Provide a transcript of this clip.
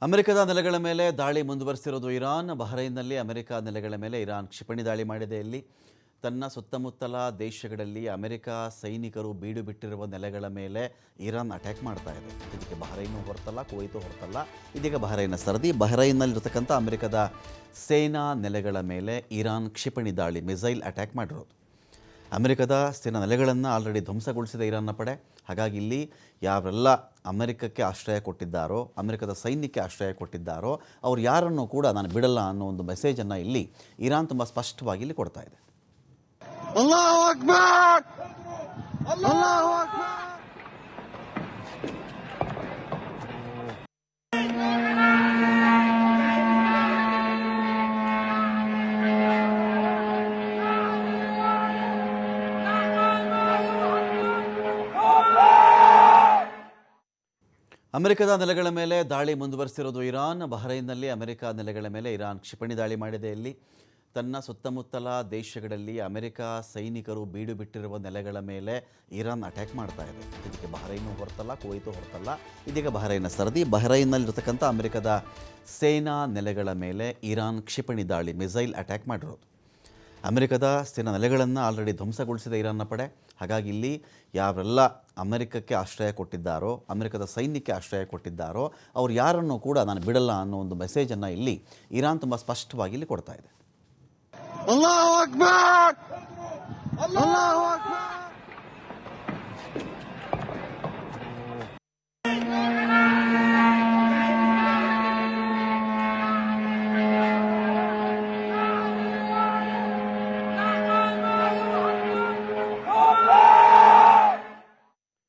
ಅಮೆರಿಕದ ನೆಲೆಗಳ ಮೇಲೆ ದಾಳಿ ಮುಂದುವರಿಸಿರುವುದು ಇರಾನ್. ಬಹರೈನ್ನಲ್ಲಿ ಅಮೆರಿಕ ನೆಲೆಗಳ ಮೇಲೆ ಇರಾನ್ ಕ್ಷಿಪಣಿ ದಾಳಿ ಮಾಡಿದೆ. ಇಲ್ಲಿ ತನ್ನ ಸುತ್ತಮುತ್ತಲ ದೇಶಗಳಲ್ಲಿ ಅಮೆರಿಕ ಸೈನಿಕರು ಬೀಡು ಬಿಟ್ಟಿರುವ ನೆಲೆಗಳ ಮೇಲೆ ಇರಾನ್ ಅಟ್ಯಾಕ್ ಮಾಡ್ತಾ ಇದೆ. ಇದಕ್ಕೆ ಬಹರೈನು ಹೊರತಲ್ಲ, ಕುವೈತು ಹೊರತಲ್ಲ. ಇದೀಗ ಬಹರೈನ ಸರದಿ. ಬಹರೈನ್ನಲ್ಲಿರ್ತಕ್ಕಂಥ ಅಮೆರಿಕದ ಸೇನಾ ನೆಲೆಗಳ ಮೇಲೆ ಇರಾನ್ ಕ್ಷಿಪಣಿ ದಾಳಿ, ಮಿಸೈಲ್ ಅಟ್ಯಾಕ್ ಮಾಡಿರೋದು. ಅಮೆರಿಕದ ಸೇನಾ ನೆಲೆಗಳನ್ನು ಆಲ್ರೆಡಿ ಧ್ವಂಸಗೊಳಿಸಿದೆ ಇರಾನ್ನ ಪಡೆ. ಹಾಗಾಗಿ ಇಲ್ಲಿ ಯಾರೆಲ್ಲ ಅಮೆರಿಕಕ್ಕೆ ಆಶ್ರಯ ಕೊಟ್ಟಿದ್ದಾರೋ, ಅಮೆರಿಕದ ಸೈನ್ಯಕ್ಕೆ ಆಶ್ರಯ ಕೊಟ್ಟಿದ್ದಾರೋ ಅವ್ರು ಯಾರನ್ನೂ ಕೂಡ ನಾನು ಬಿಡಲ್ಲ ಅನ್ನೋ ಒಂದು ಮೆಸೇಜನ್ನು ಇಲ್ಲಿ ಇರಾನ್ ತುಂಬ ಸ್ಪಷ್ಟವಾಗಿ ಇಲ್ಲಿ ಕೊಡ್ತಾ ಇದೆ. ಅಲ್ಲಾಹು ಅಕ್ಬರ್, ಅಲ್ಲಾಹು ಅಕ್ಬರ್. ಅಮೆರಿಕದ ನೆಲೆಗಳ ಮೇಲೆ ದಾಳಿ ಮುಂದುವರಿಸಿರೋದು ಇರಾನ್. ಬಹರೈನ್ನಲ್ಲಿ ಅಮೆರಿಕ ನೆಲೆಗಳ ಮೇಲೆ ಇರಾನ್ ಕ್ಷಿಪಣಿ ದಾಳಿ ಮಾಡಿದೆ. ಇಲ್ಲಿ ತನ್ನ ಸುತ್ತಮುತ್ತಲ ದೇಶಗಳಲ್ಲಿ ಅಮೆರಿಕ ಸೈನಿಕರು ಬೀಡು ಬಿಟ್ಟಿರುವ ನೆಲೆಗಳ ಮೇಲೆ ಇರಾನ್ ಅಟ್ಯಾಕ್ ಮಾಡ್ತಾ ಇದೆ. ಇದಕ್ಕೆ ಬಹರೈನು ಹೊರತಲ್ಲ, ಕುವೈತು ಹೊರತಲ್ಲ. ಇದೀಗ ಬಹರೈನ ಸರದಿ. ಬಹರೈನ್ನಲ್ಲಿರ್ತಕ್ಕಂಥ ಅಮೆರಿಕದ ಸೇನಾ ನೆಲೆಗಳ ಮೇಲೆ ಇರಾನ್ ಕ್ಷಿಪಣಿ ದಾಳಿ, ಮಿಸೈಲ್ ಅಟ್ಯಾಕ್ ಮಾಡಿರೋದು. ಅಮೆರಿಕದ ಸೇನಾ ನೆಲೆಗಳನ್ನು ಆಲ್ರೆಡಿ ಧ್ವಂಸಗೊಳಿಸಿದೆ ಇರಾನ್ನ ಪಡೆ. ಹಾಗಾಗಿ ಇಲ್ಲಿ ಯಾರೆಲ್ಲ ಅಮೆರಿಕಕ್ಕೆ ಆಶ್ರಯ ಕೊಟ್ಟಿದ್ದಾರೋ, ಅಮೆರಿಕದ ಸೈನ್ಯಕ್ಕೆ ಆಶ್ರಯ ಕೊಟ್ಟಿದ್ದಾರೋ ಅವ್ರು ಯಾರನ್ನೂ ಕೂಡ ನಾನು ಬಿಡಲ್ಲ ಅನ್ನೋ ಒಂದು ಮೆಸೇಜನ್ನು ಇಲ್ಲಿ ಇರಾನ್ ತುಂಬ ಸ್ಪಷ್ಟವಾಗಿ ಇಲ್ಲಿ ಕೊಡ್ತಾ ಇದೆ. ಅಲ್ಲಾಹು ಅಕ್ಬರ್, ಅಲ್ಲಾಹು ಅಕ್ಬರ್.